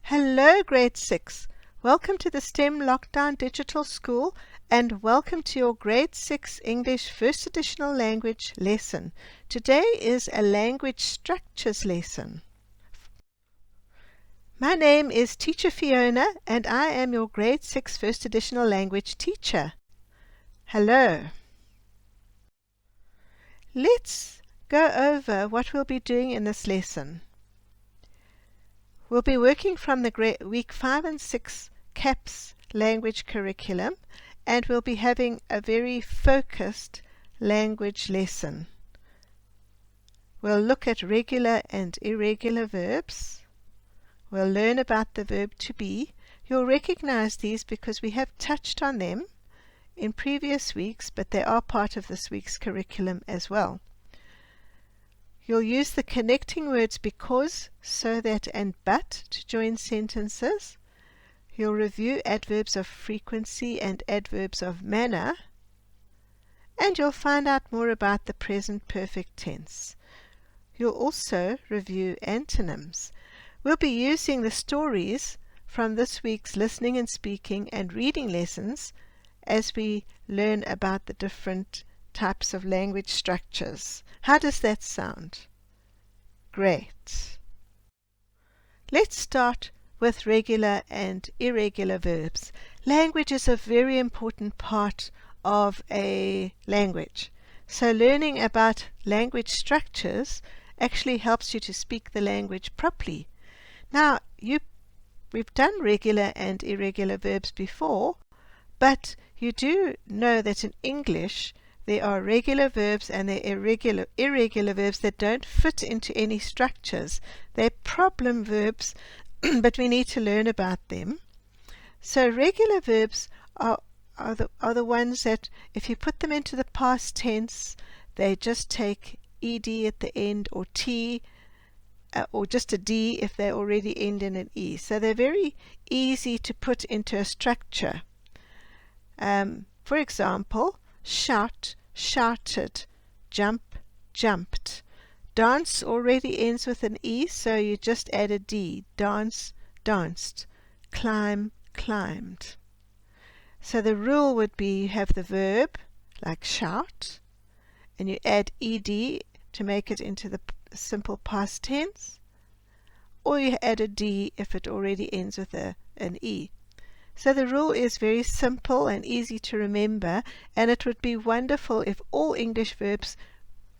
Hello, Grade 6. Welcome to the STEM Lockdown Digital School and welcome to your Grade 6 English First Additional Language lesson. Today is a language structures lesson. My name is Teacher Fiona and I am your Grade 6 First Additional Language teacher. Hello. Let's go over what we'll be doing in this lesson. We'll be working from the week 5 and 6 CAPS language curriculum, and we'll be having a very focused language lesson. We'll look at regular and irregular verbs. We'll learn about the verb to be. You'll recognize these because we have touched on them in previous weeks, but they are part of this week's curriculum as well. You'll use the connecting words because, so that, and but to join sentences. You'll review adverbs of frequency and adverbs of manner. And you'll find out more about the present perfect tense. You'll also review antonyms. We'll be using the stories from this week's listening and speaking and reading lessons as we learn about the different types of language structures. How does that sound? Great. Let's start with regular and irregular verbs. Language is a very important part of a language. So learning about language structures actually helps you to speak the language properly. Now, we've done regular and irregular verbs before, but you do know that in English there are regular verbs and there are irregular verbs that don't fit into any structures. They're problem verbs, but we need to learn about them. So regular verbs are the ones that if you put them into the past tense, they just take ed at the end, or t, or just a d if they already end in an e. So they're very easy to put into a structure. For example, shout, shouted, jump, jumped. Dance already ends with an e, so you just add a d. Dance, danced. Climb, climbed. So the rule would be you have the verb, like shout, and you add ed to make it into the simple past tense, or you add a d if it already ends with an e. So the rule is very simple and easy to remember, and it would be wonderful if all English verbs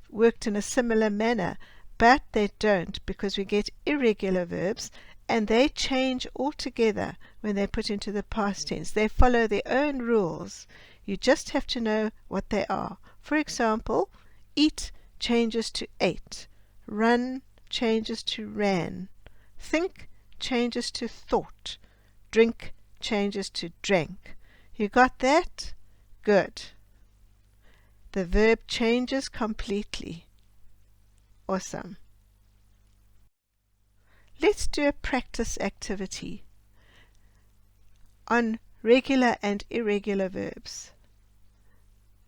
worked in a similar manner, but they don't, because we get irregular verbs and they change altogether when they're put into the past tense. They follow their own rules. You just have to know what they are. For example, eat changes to ate, run changes to ran, think changes to thought, drink changes to drank. You got that? Good. The verb changes completely. Awesome. Let's do a practice activity on regular and irregular verbs.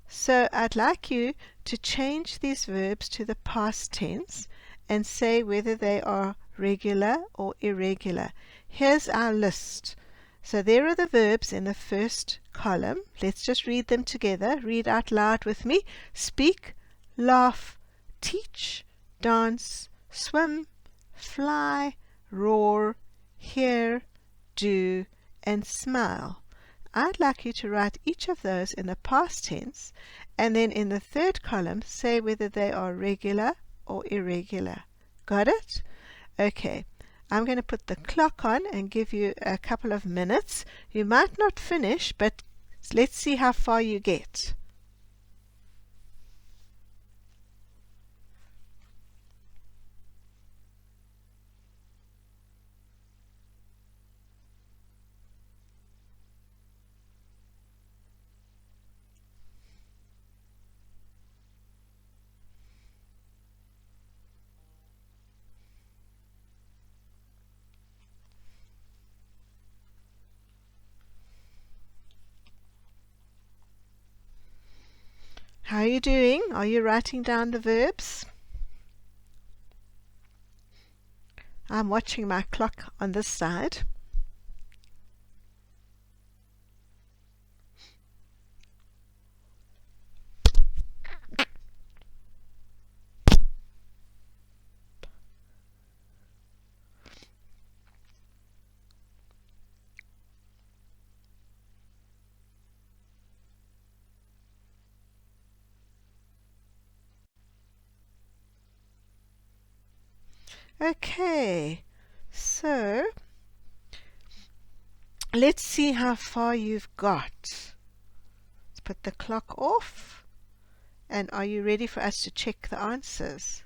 So I'd like you to change these verbs to the past tense and say whether they are regular or irregular. Here's our list. So there are the verbs in the first column. Let's just read them together. Read out loud with me. Speak, laugh, teach, dance, swim, fly, roar, hear, do, and smile. I'd like you to write each of those in the past tense, and then in the third column say whether they are regular or irregular. Got it? Okay. I'm going to put the clock on and give you a couple of minutes. You might not finish, but let's see how far you get. How are you doing? Are you writing down the verbs? I'm watching my clock on this side. Okay, so let's see how far you've got. Let's put the clock off. And are you ready for us to check the answers?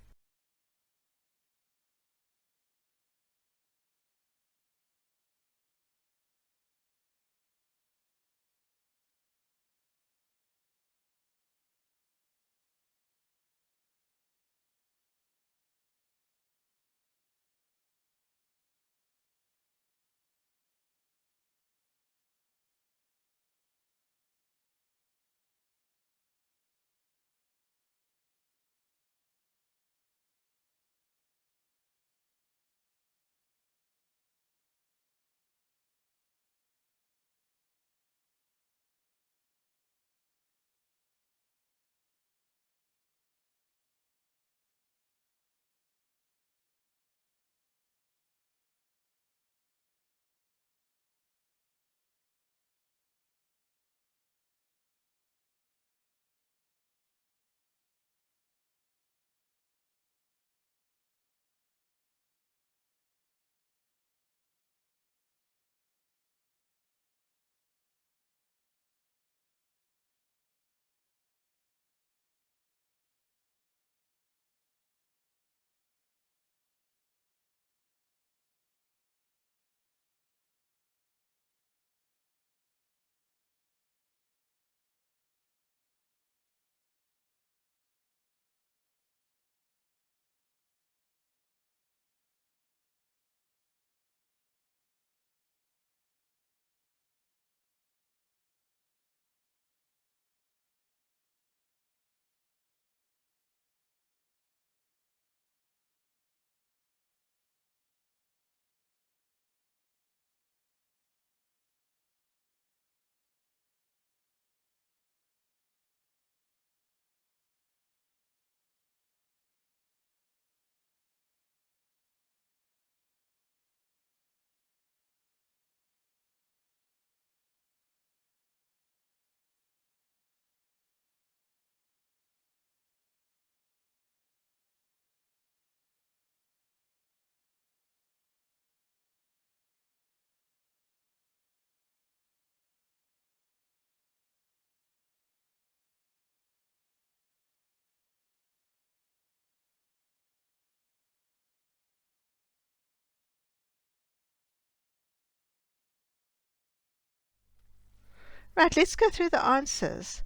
Right, let's go through the answers.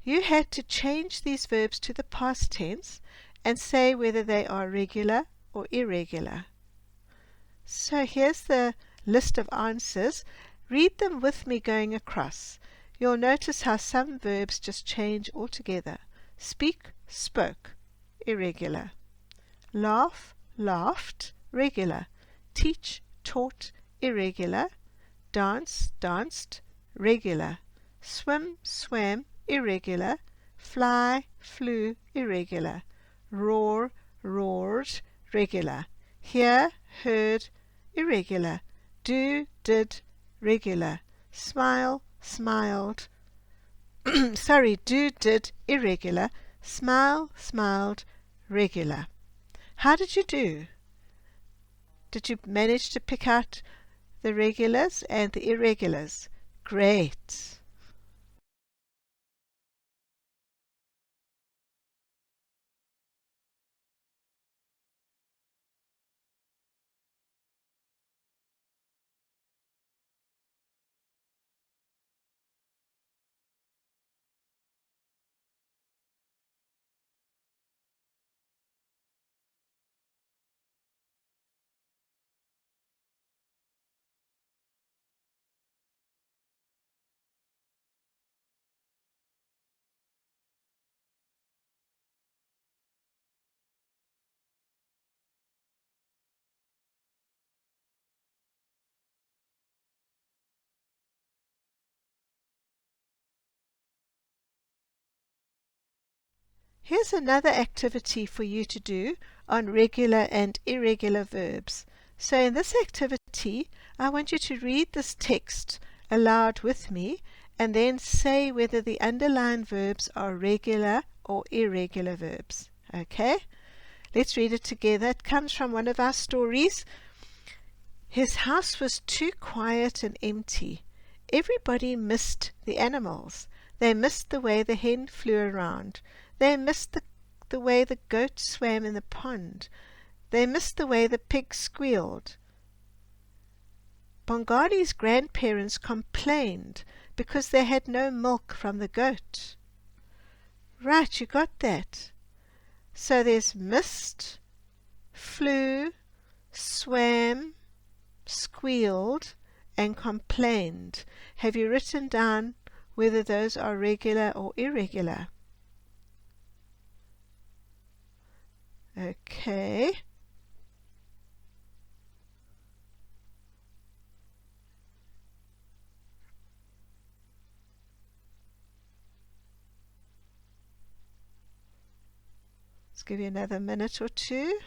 You had to change these verbs to the past tense and say whether they are regular or irregular. So here's the list of answers. Read them with me going across. You'll notice how some verbs just change altogether. Speak, spoke, irregular. Laugh, laughed, regular. Teach, taught, irregular. Dance, danced, regular. Swim, swam, irregular. Fly, flew, irregular. Roar, roared, regular. Hear, heard, irregular. Do, did, regular. Smile, smiled. Do, did, irregular. Smile, smiled, regular. How did you do? Did you manage to pick out the regulars and the irregulars? Great. Here's another activity for you to do on regular and irregular verbs. So in this activity, I want you to read this text aloud with me and then say whether the underlined verbs are regular or irregular verbs. Okay? Let's read it together. It comes from one of our stories. His house was too quiet and empty. Everybody missed the animals. They missed the way the hen flew around. They missed the way the goat swam in the pond. They missed the way the pig squealed. Bongani's grandparents complained because they had no milk from the goat. Right, you got that. So there's missed, flew, swam, squealed, and complained. Have you written down whether those are regular or irregular? Okay. Let's give you another minute or two.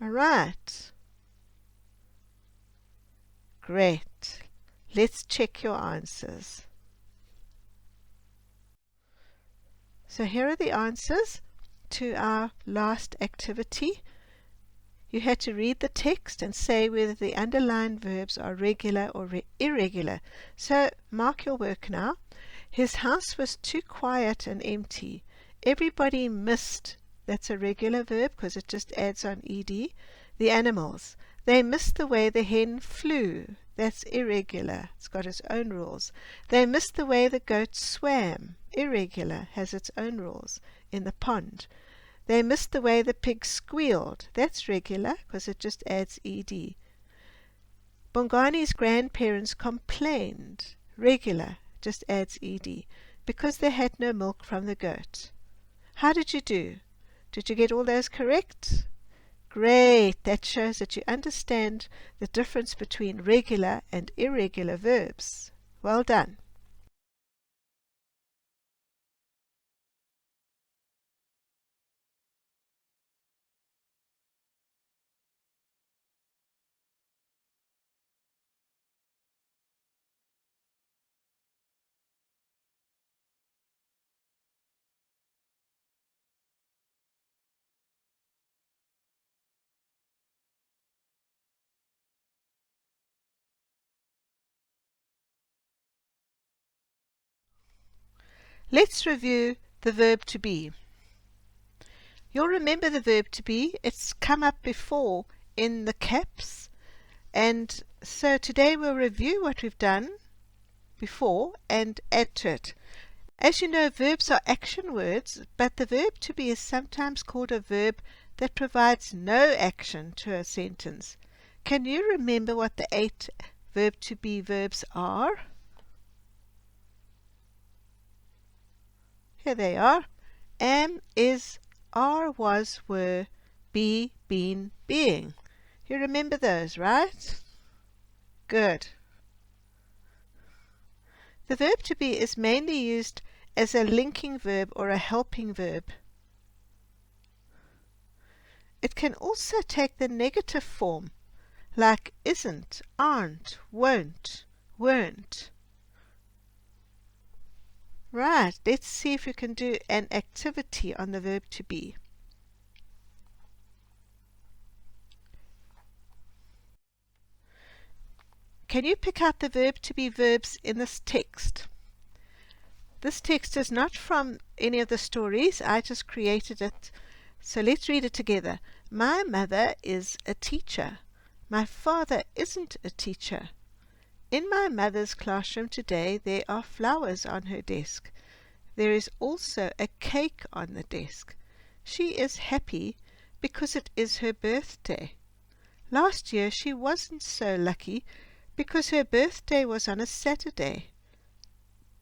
All right. Great. Let's check your answers. So here are the answers to our last activity. You had to read the text and say whether the underlined verbs are regular or irregular. So mark your work now. His house was too quiet and empty. Everybody missed, that's a regular verb because it just adds on ed, the animals. They missed the way the hen flew. That's irregular. It's got its own rules. They missed the way the goat swam. Irregular, has its own rules, in the pond. They missed the way the pig squealed. That's regular because it just adds ed. Bongani's grandparents complained. Regular, just adds ed, because they had no milk from the goat. How did you do? Did you get all those correct? Great! That shows that you understand the difference between regular and irregular verbs. Well done. Let's review the verb to be. You'll remember the verb to be. It's come up before in the caps. And so today we'll review what we've done before and add to it. As you know, verbs are action words, but the verb to be is sometimes called a verb that provides no action to a sentence. Can you remember what the 8 verb to be verbs are? Here they are. Am, is, are, was, were, be, been, being. You remember those, right? Good. The verb to be is mainly used as a linking verb or a helping verb. It can also take the negative form, like isn't, aren't, won't, weren't. Right, let's see if you can do an activity on the verb to be. Can you pick out the verb to be verbs in this text? This text is not from any of the stories. I just created it. So let's read it together. My mother is a teacher. My father isn't a teacher. In my mother's classroom today, there are flowers on her desk. There is also a cake on the desk. She is happy because it is her birthday. Last year she wasn't so lucky because her birthday was on a Saturday.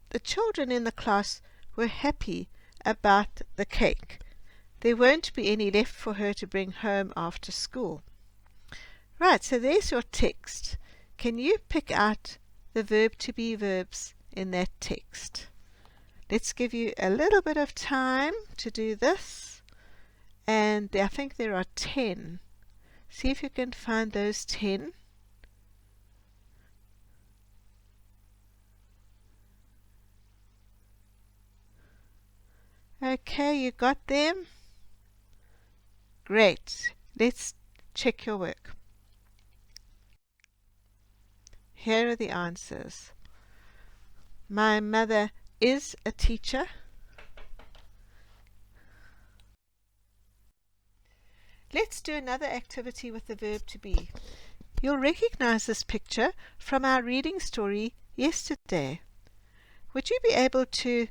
The children in the class were happy about the cake. There won't be any left for her to bring home after school. Right, so there's your text. Can you pick out the verb to be verbs in that text? Let's give you a little bit of time to do this. And I think there are 10. See if you can find those 10. Okay, you got them? Great. Let's check your work. Here are the answers. My mother is a teacher. Let's do another activity with the verb to be. You'll recognize this picture from our reading story yesterday. Would you be able to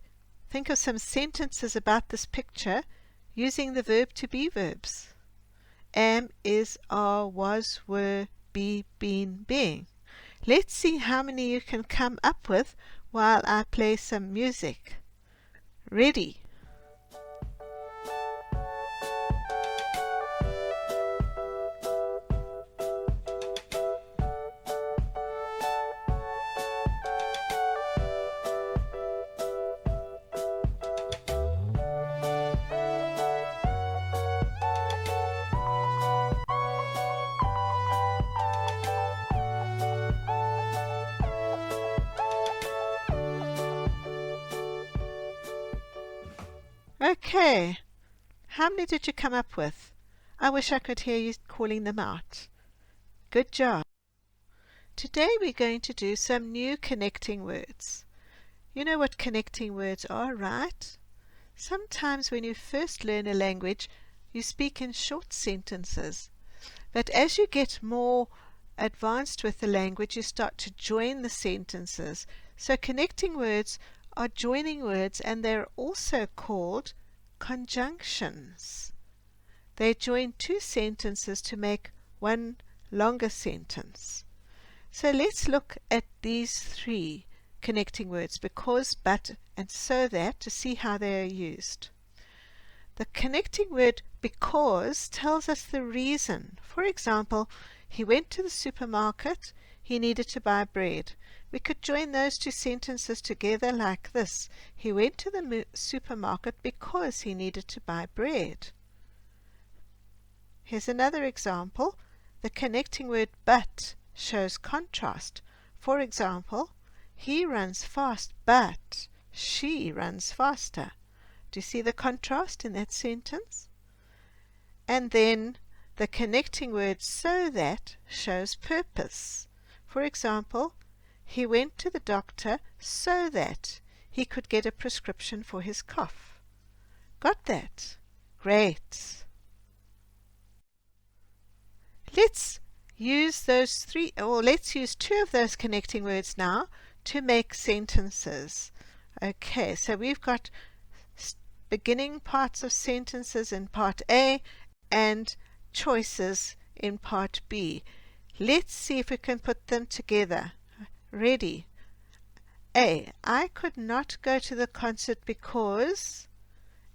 think of some sentences about this picture using the verb to be verbs? Am, is, are, was, were, be, been, being. Let's see how many you can come up with while I play some music. Ready? Okay. How many did you come up with? I wish I could hear you calling them out. Good job. Today we're going to do some new connecting words. You know what connecting words are, right? Sometimes when you first learn a language, you speak in short sentences. But as you get more advanced with the language, you start to join the sentences. So connecting words are joining words, and they're also called conjunctions. They join two sentences to make one longer sentence. So let's look at these three connecting words, because, but, and so that, to see how they are used. The connecting word because tells us the reason. For example, he went to the supermarket, he needed to buy bread. We could join those two sentences together like this. He went to the supermarket because he needed to buy bread. Here's another example. The connecting word but shows contrast. For example, he runs fast, but she runs faster. Do you see the contrast in that sentence? And then the connecting word so that shows purpose. For example, he went to the doctor so that he could get a prescription for his cough. Got that? Great. Let's use let's use two of those connecting words now to make sentences. Okay, so we've got beginning parts of sentences in part A and choices in part B. Let's see if we can put them together. Ready? A. I could not go to the concert because,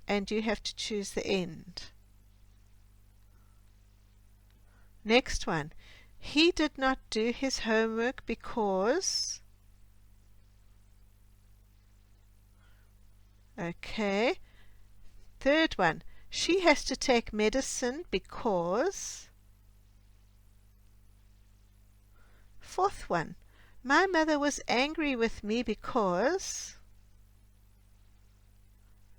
and you have to choose the end. Next one. He did not do his homework because. Okay. Third one. She has to take medicine because. Fourth one. My mother was angry with me because.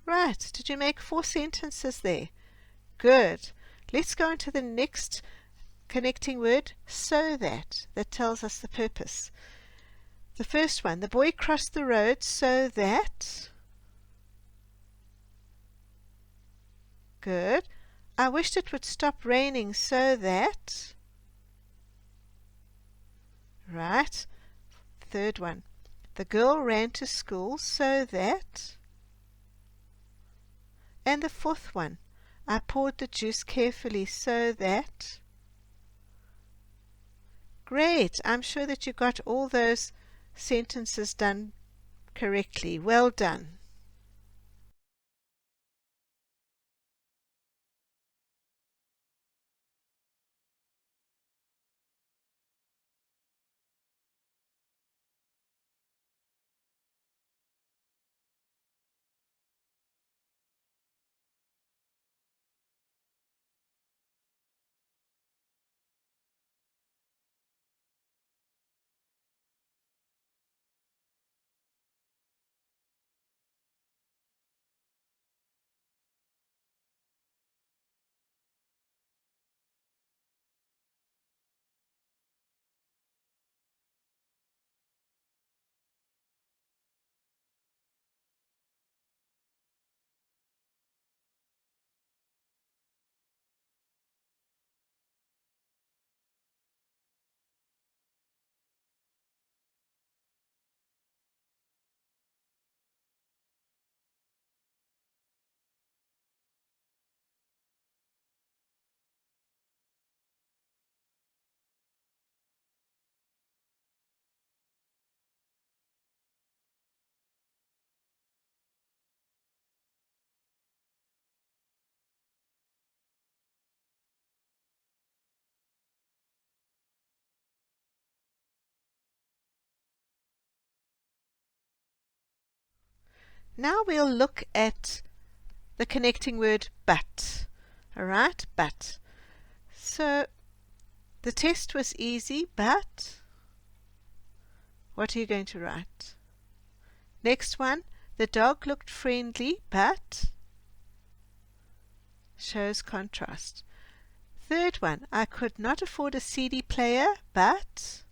Right. Did you make 4 sentences there? Good. Let's go on to the next connecting word, so that tells us the purpose. The first one, the boy crossed the road so that. Good. I wished it would stop raining so that. Right. Third one, the girl ran to school so that. And the fourth one, I poured the juice carefully so that. Great. I'm sure that you got all those sentences done correctly. Well done. Now we'll look at the connecting word but. Alright, but. So the test was easy, but what are you going to write? Next one, the dog looked friendly, but shows contrast. Third one, I could not afford a CD player, but.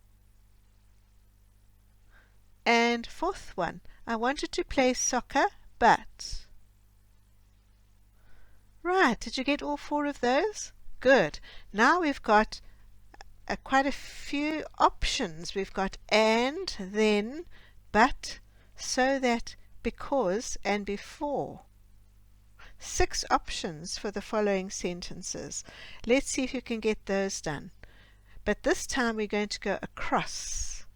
And fourth one, I wanted to play soccer, but. Right, did you get all four of those? Good. Now we've got quite a few options. We've got and, then, but, so that, because, and before. 6 options for the following sentences. Let's see if you can get those done. But this time we're going to go across.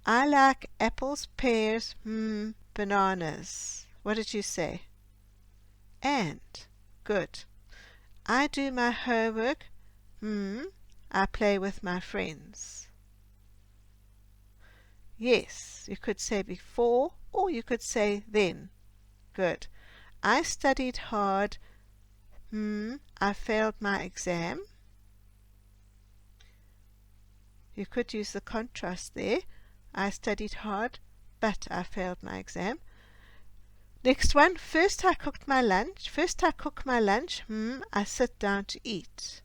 I like apples, pears, bananas. What did you say? And. Good. I do my homework. I play with my friends. Yes, you could say before or you could say then. Good. I studied hard. I failed my exam. You could use the contrast there. I studied hard, but I failed my exam. Next one. First I cook my lunch. I sit down to eat.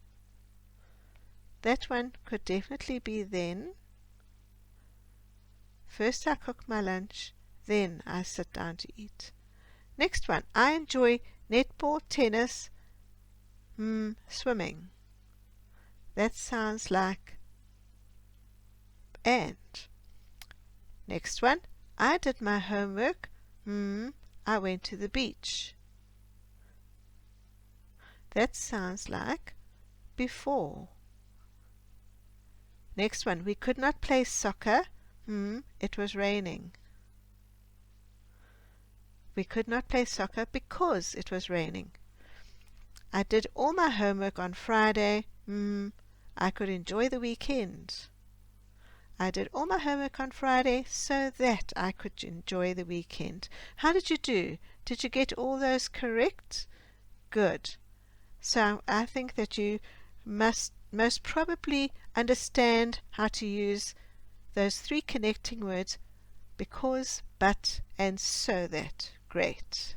That one could definitely be then. First I cook my lunch, then I sit down to eat. Next one. I enjoy netball, tennis, swimming. That sounds like and. Next one. I did my homework. I went to the beach. That sounds like before. Next one. We could not play soccer. It was raining. We could not play soccer because it was raining. I did all my homework on Friday. I could enjoy the weekend. I did all my homework on Friday so that I could enjoy the weekend. How did you do? Did you get all those correct? Good. So I think that you must most probably understand how to use those 3 connecting words, because, but, and so that. Great.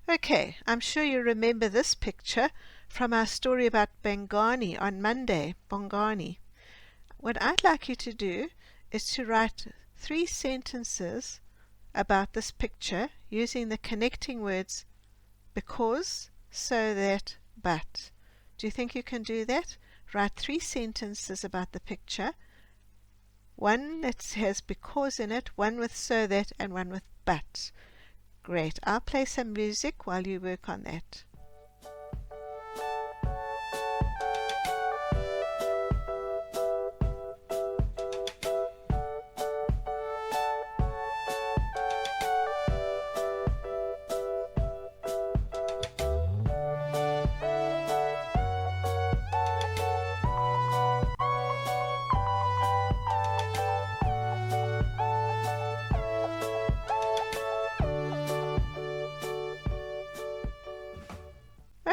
Okay, I'm sure you remember this picture from our story about Bangani on Monday, Bongani. What I'd like you to do is to write 3 sentences about this picture using the connecting words because, so that, but. Do you think you can do that? Write 3 sentences about the picture. One that has because in it, one with so that, and one with but. Great. I'll play some music while you work on that.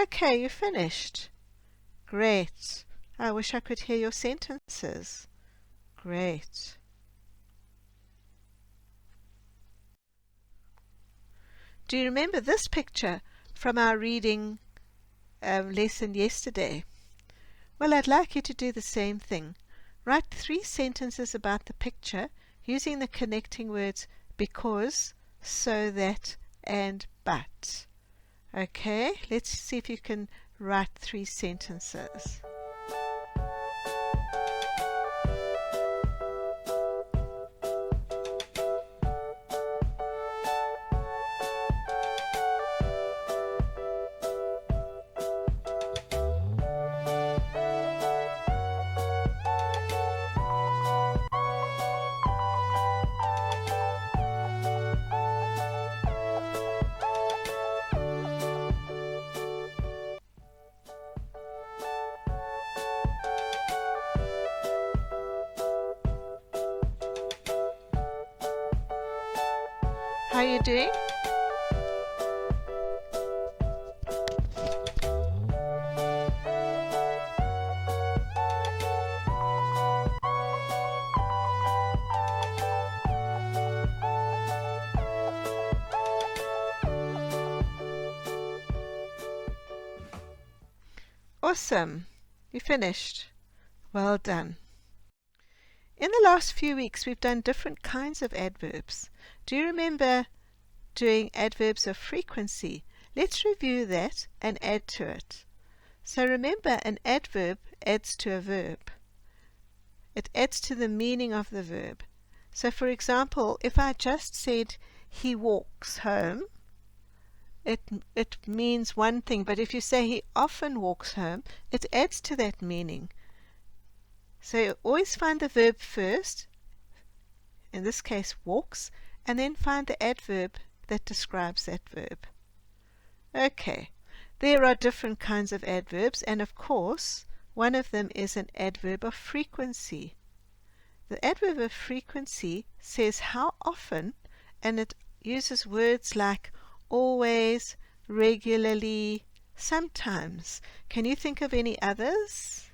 Okay, you finished. Great. I wish I could hear your sentences. Great. Do you remember this picture from our reading lesson yesterday? Well, I'd like you to do the same thing. Write 3 sentences about the picture using the connecting words because, so that, and but. Okay, let's see if you can write 3 sentences. How are you doing? Awesome. You finished. Well done. In the last few weeks, we've done different kinds of adverbs. Do you remember doing adverbs of frequency? Let's review that and add to it. So remember, an adverb adds to a verb. It adds to the meaning of the verb. So for example, if I just said he walks home, it means one thing, but if you say he often walks home, it adds to that meaning. So you always find the verb first, in this case walks, and then find the adverb that describes that verb. Okay, there are different kinds of adverbs, and of course one of them is an adverb of frequency. The adverb of frequency says how often, and it uses words like always, regularly, sometimes. Can you think of any others?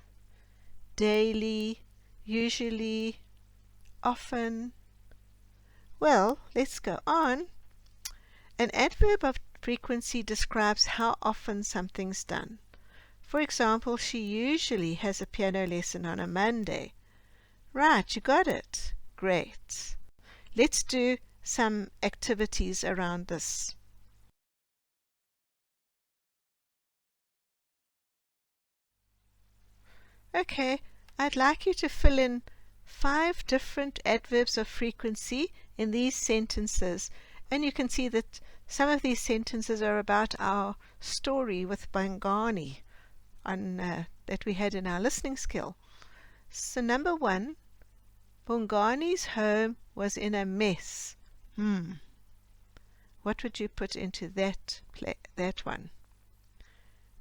Daily, usually, often. Well, let's go on. An adverb of frequency describes how often something's done. For example, she usually has a piano lesson on a Monday. Right, you got it. Great. Let's do some activities around this. Okay, I'd like you to fill in 5 different adverbs of frequency in these sentences. And you can see that some of these sentences are about our story with Bangani that we had in our listening skill. So number 1, Bangani's home was in a mess. What would you put into that one?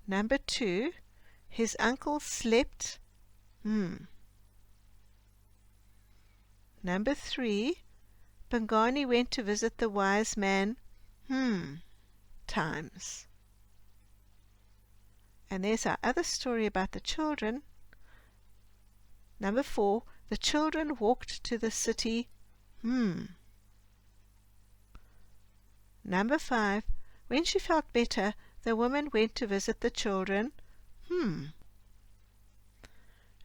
Number 2, his uncle slept. Number 3, Bangani went to visit the wise man times. And there's our other story about the children. Number 4, the children walked to the city. Number 5, When she felt better, the woman went to visit the children.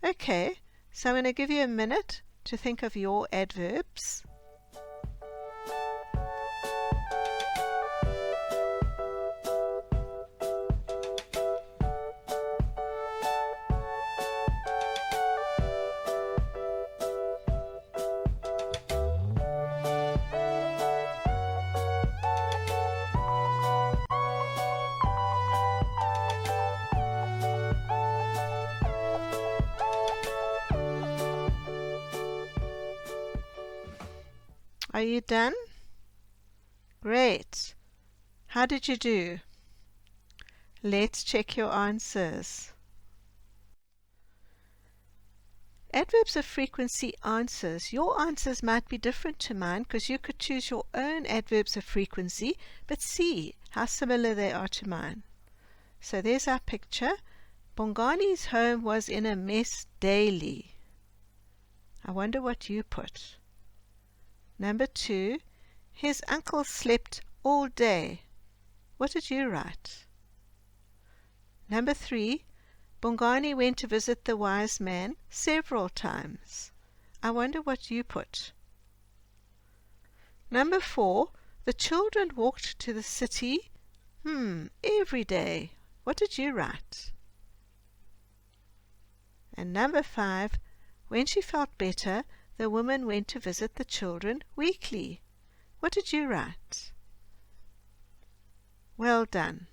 Okay, so I'm going to give you a minute to think of your adverbs. Are you done? Great. How did you do? Let's check your answers. Adverbs of frequency answers. Your answers might be different to mine because you could choose your own adverbs of frequency, but see how similar they are to mine. So there's our picture. Bongani's home was in a mess daily. I wonder what you put. Number 2, his uncle slept all day. What did you write? Number 3, Bongani went to visit the wise man several times. I wonder what you put. Number 4, the children walked to the city every day. What did you write? And number 5, when she felt better, the woman went to visit the children weekly. What did you write? Well done.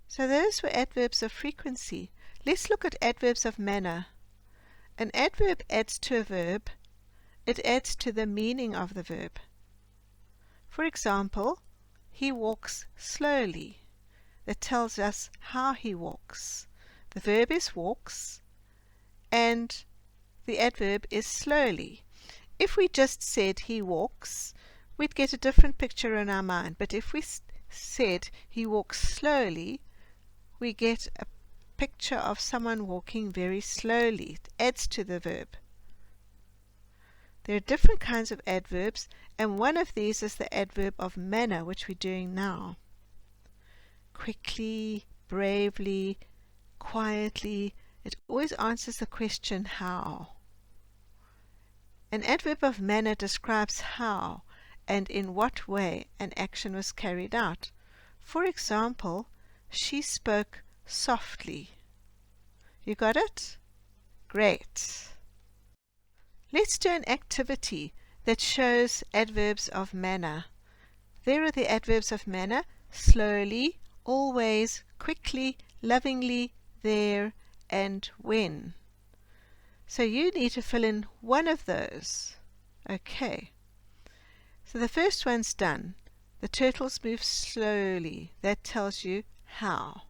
So those were adverbs of frequency. Let's look at adverbs of manner. An adverb adds to a verb. It adds to the meaning of the verb. For example, he walks slowly. That tells us how he walks. The verb is walks and the adverb is slowly. If we just said he walks, we'd get a different picture in our mind. But if we said he walks slowly, we get a picture of someone walking very slowly. It adds to the verb. There are different kinds of adverbs, and one of these is the adverb of manner, which we're doing now. Quickly, bravely, quietly. It always answers the question how. An adverb of manner describes how and in what way an action was carried out. For example, she spoke softly. You got it? Great. Let's do an activity that shows adverbs of manner. There are the adverbs of manner: slowly, always, quickly, lovingly, there, and when. So you need to fill in one of those. Okay. So the first one's done. The turtles move slowly. That tells you how.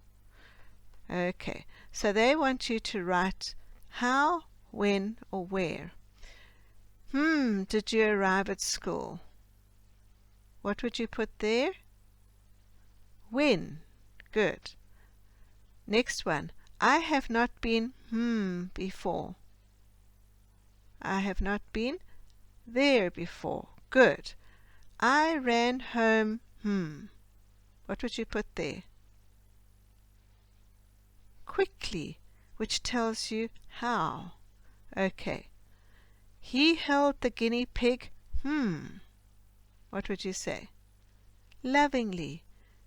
Okay. So they want you to write how, when, or where. Did you arrive at school? What would you put there? When. Good. Next one. I have not been before. I have not been there before. Good. I ran home What would you put there? Quickly, which tells you how. Okay. He held the guinea pig What would you say? Lovingly,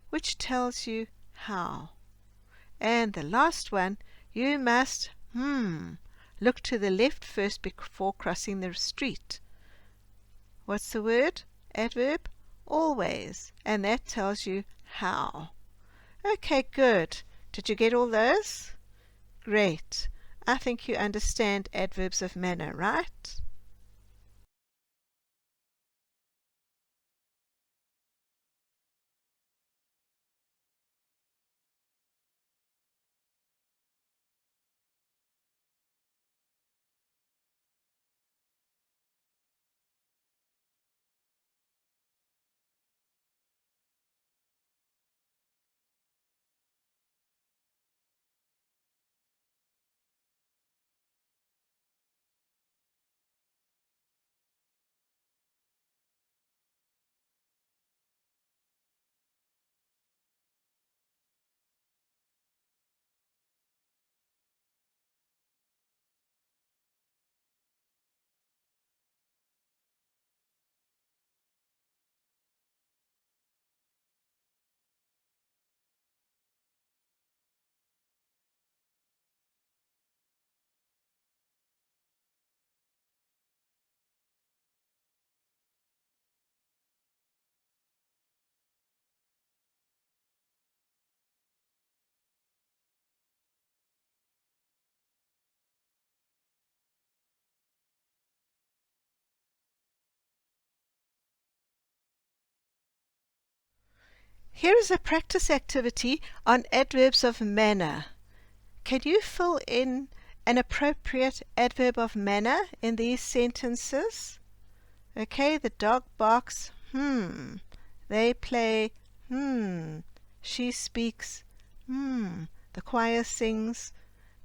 which tells you how. And the last one, you must look to the left first before crossing the street. What's the word? Adverb? Always. And that tells you how. Okay, good. Did you get all those? Great. I think you understand adverbs of manner, right? Here is a practice activity on adverbs of manner. Can you fill in an appropriate adverb of manner in these sentences? Okay, the dog barks, They play, She speaks, The choir sings.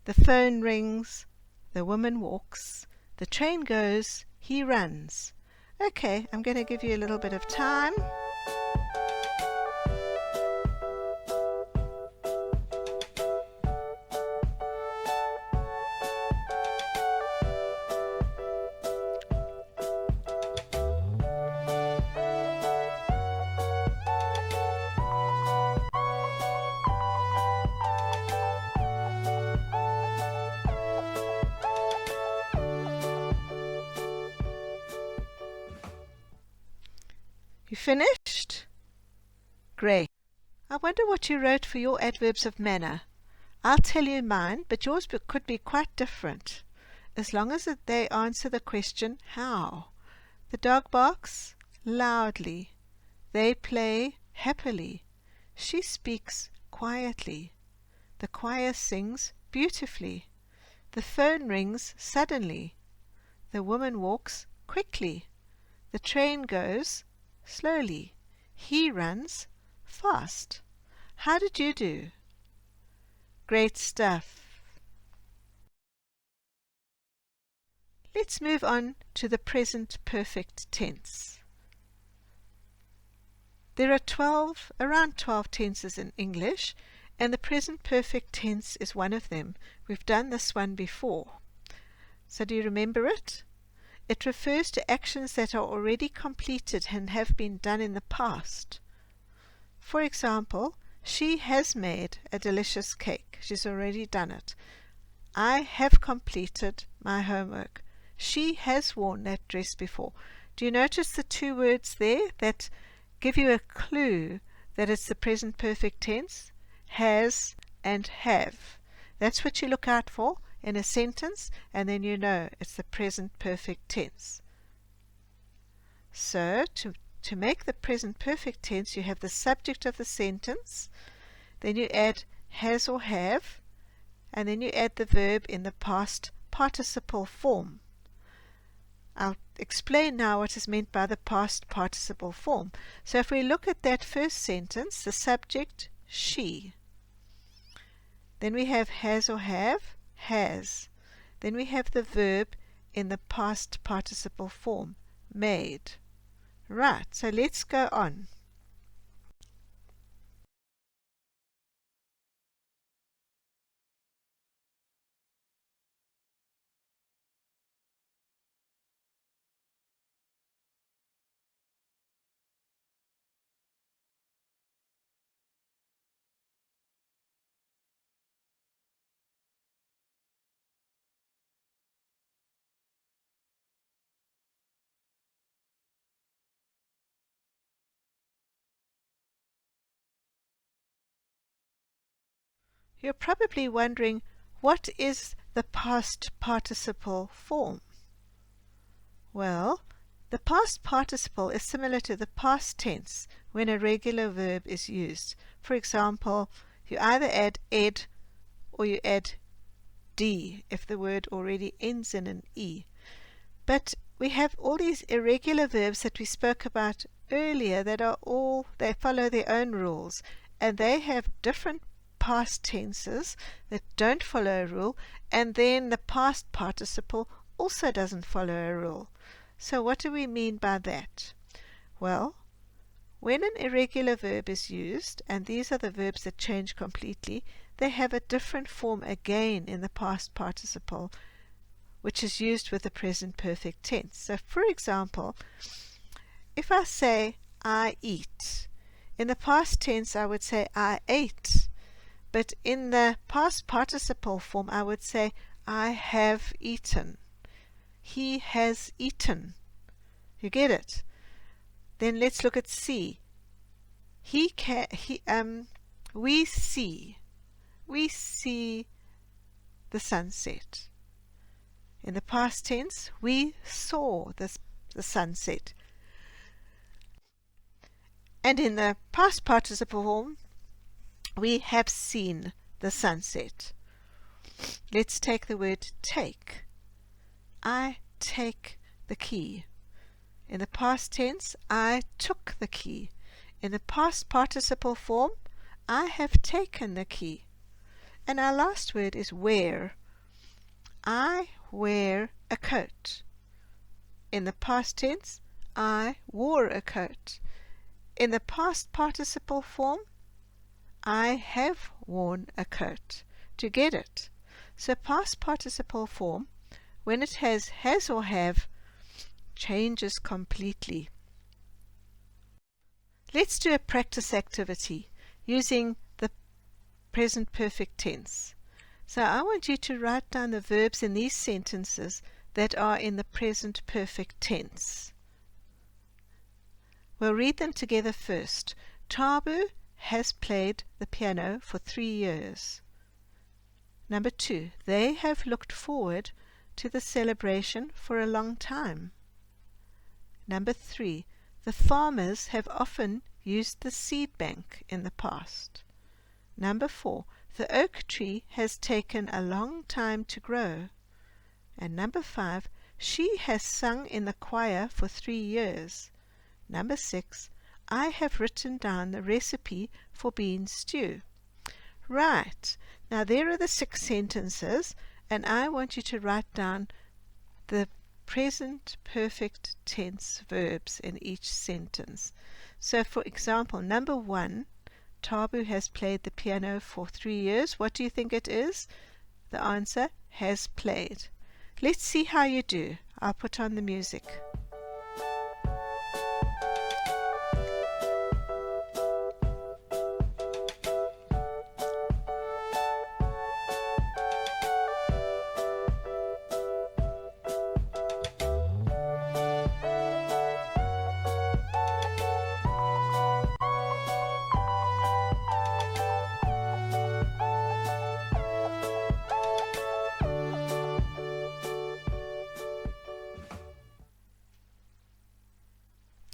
The phone rings. The woman walks. The train goes. He runs. Okay, I'm going to give you a little bit of time. You finished? Great. I wonder what you wrote for your adverbs of manner. I'll tell you mine, but yours could be quite different, as long as they answer the question, how. The dog barks loudly. They play happily. She speaks quietly. The choir sings beautifully. The phone rings suddenly. The woman walks quickly. The train goes slowly. He runs fast. How did you do? Great stuff. Let's move on to the present perfect tense. There are around 12 tenses in English, and the present perfect tense is one of them. We've done this one before. So do you remember it? It refers to actions that are already completed and have been done in the past. For example, she has made a delicious cake. She's already done it. I have completed my homework. She has worn that dress before. Do you notice the two words there that give you a clue that it's the present perfect tense? Has and have. That's what you look out for in a sentence, and then you know it's the present perfect tense. So to make the present perfect tense, you have the subject of the sentence, then you add has or have, and then you add the verb in the past participle form. I'll explain now what is meant by the past participle form. So if we look at that first sentence, the subject, she. Then we have has or have, has. Then we have the verb in the past participle form, made. Right, so let's go on. You're probably wondering, what is the past participle form? Well, the past participle is similar to the past tense when a regular verb is used. For example, you either add ed or you add d if the word already ends in an e. But we have all these irregular verbs that we spoke about earlier that they follow their own rules, and they have different past tenses that don't follow a rule, and then the past participle also doesn't follow a rule. So what do we mean by that? Well, when an irregular verb is used, and these are the verbs that change completely, they have a different form again in the past participle, which is used with the present perfect tense. So for example, if I say I eat, in the past tense I would say I ate, but in the past participle form I would say I have eaten. He has eaten. You get it? Then let's look at see. We see the sunset. In the past tense, we saw the sunset. And in the past participle form, we have seen the sunset. Let's take the word take. I take the key. In the past tense, I took the key. In the past participle form, I have taken the key. And our last word is wear. I wear a coat. In the past tense, I wore a coat. In the past participle form, I have worn a coat. Do you get it? So past participle form, when it has or have, changes completely. Let's do a practice activity using the present perfect tense. So I want you to write down the verbs in these sentences that are in the present perfect tense. We'll read them together first. Tabu has played the piano for 3 years. Number 2, they have looked forward to the celebration for a long time. Number 3, the farmers have often used the seed bank in the past. Number 4, the oak tree has taken a long time to grow. And number 5, she has sung in the choir for 3 years. Number 6, I have written down the recipe for bean stew. Right, now there are the 6 sentences, and I want you to write down the present perfect tense verbs in each sentence. So for example, number 1, Tabu has played the piano for 3 years. What do you think it is? The answer, has played. Let's see how you do. I'll put on the music.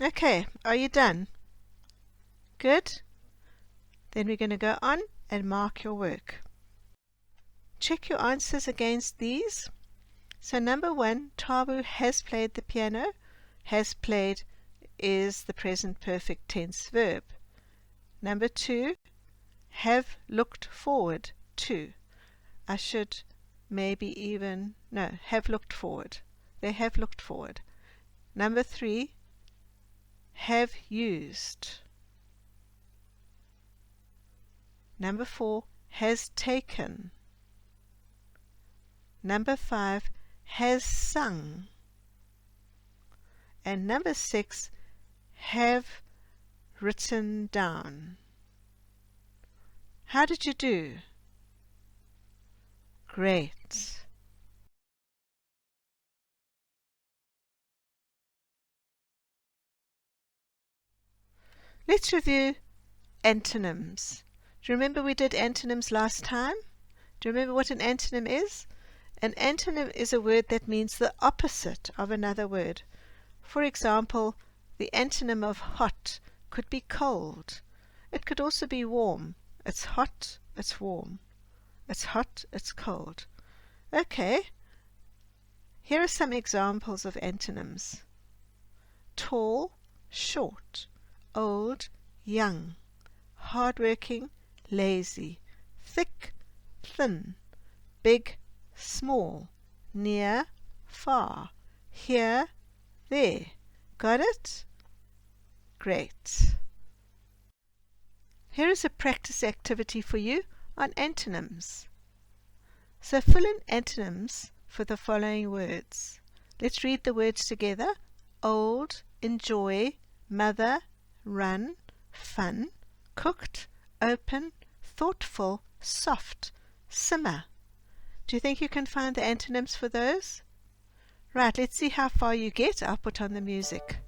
Okay, are you done? Good? Then we're going to go on and mark your work. Check your answers against these. So number 1, Tabu has played the piano. Has played is the present perfect tense verb. Number 2, have looked forward to. I should maybe even, no, have looked forward. They have looked forward. Number 3, have used. Number 4, has taken. Number 5, has sung. And number 6, have written down. How did you do? Great. Let's review antonyms. Do you remember we did antonyms last time? Do you remember what an antonym is? An antonym is a word that means the opposite of another word. For example, the antonym of hot could be cold. It could also be warm. It's hot, it's warm. It's hot, it's cold. Okay, here are some examples of antonyms. Tall, short. Old, young. Hardworking, lazy. Thick, thin. Big, small. Near, far. Here, there. Got it? Great. Here is a practice activity for you on antonyms. So fill in antonyms for the following words. Let's read the words together. Old, enjoy, mother, run, fun, cooked, open, thoughtful, soft, simmer. Do you think you can find the antonyms for those? Right, let's see how far you get. I'll put on the music.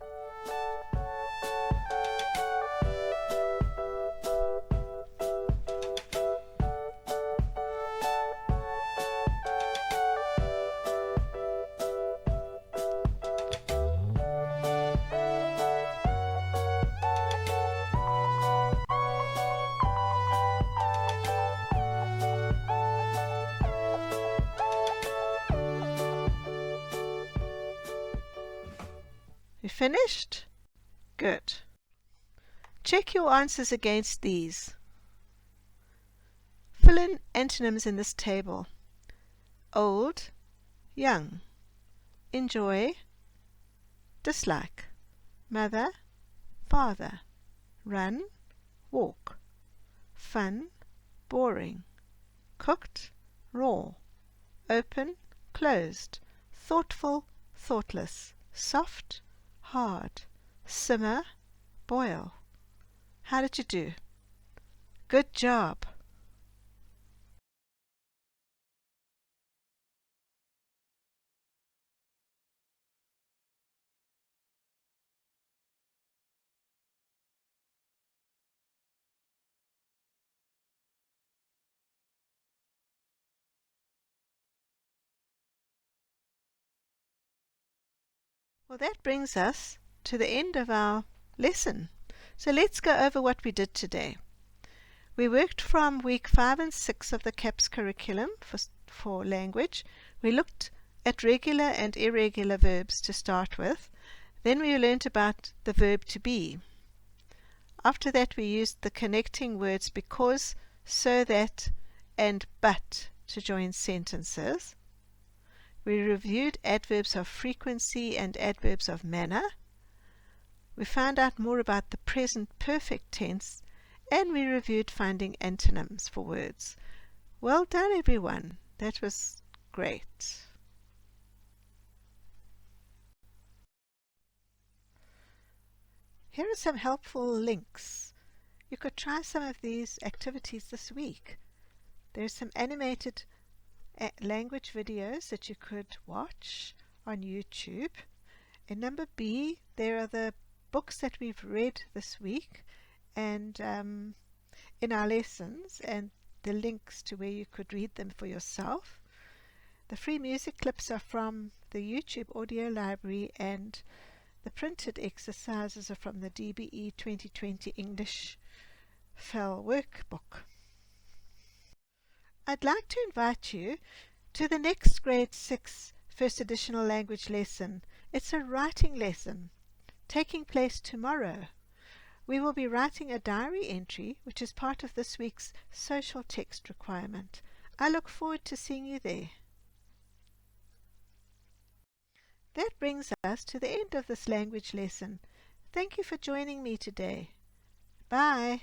We finished? Good. Check your answers against these. Fill in antonyms in this table. Old, young. Enjoy, dislike. Mother, father. Run, walk. Fun, boring. Cooked, raw. Open, closed. Thoughtful, thoughtless. Soft, hard. Simmer, boil. How did you do? Good job. Well, that brings us to the end of our lesson. So let's go over what we did today. We worked from week 5 and 6 of the CAPS curriculum for language. We looked at regular and irregular verbs to start with. Then we learned about the verb to be. After that, we used the connecting words because, so that, and but to join sentences. We reviewed adverbs of frequency and adverbs of manner. We found out more about the present perfect tense, and we reviewed finding antonyms for words. Well done, everyone. That was great. Here are some helpful links. You could try some of these activities this week. There's some animated language videos that you could watch on YouTube. In number B, there are the books that we've read this week and in our lessons, and the links to where you could read them for yourself. The free music clips are from the YouTube audio library, and the printed exercises are from the DBE 2020 English FAL workbook. I'd like to invite you to the next grade 6 first additional language lesson. It's a writing lesson taking place tomorrow. We will be writing a diary entry which is part of this week's social text requirement. I look forward to seeing you there. That brings us to the end of this language lesson. Thank you for joining me today. Bye.